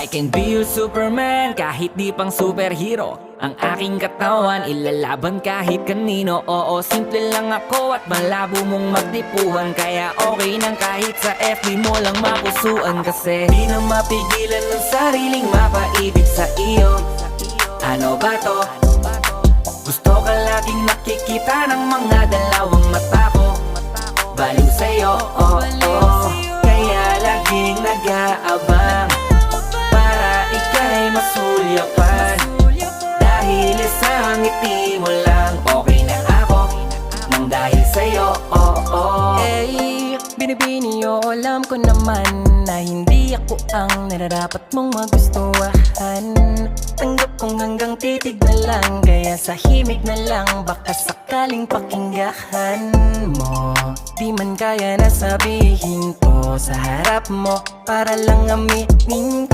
I can be your Superman kahit di pang superhero. Ang aking katawan ilalaban kahit kanino. Oo, simple lang ako at malabo mong magtipuhan. Kaya okay nang kahit sa FB mo lang mapusuan. Kasi di na mapigilan ng sariling mapaibig sa iyo. Ano ba to? Gusto ka laging nakikita ng mga dalawang mata ko. Baliw sa'yo, oh, oh. Kaya laging nag-aabang para ika'y masulyapan. Dahil sa ngiti mo lang okay na ako nang dahil sa'yo, oh, oh. Eh, binibini o alam ko naman na hindi ako ang nararapat mong magustuhan. Tanggap kong hanggang titig na lang, kaya sa himig na lang baka sakaling pakinggan mo. Di man kaya na sabihin ko sa harap mo para lang aminin ko.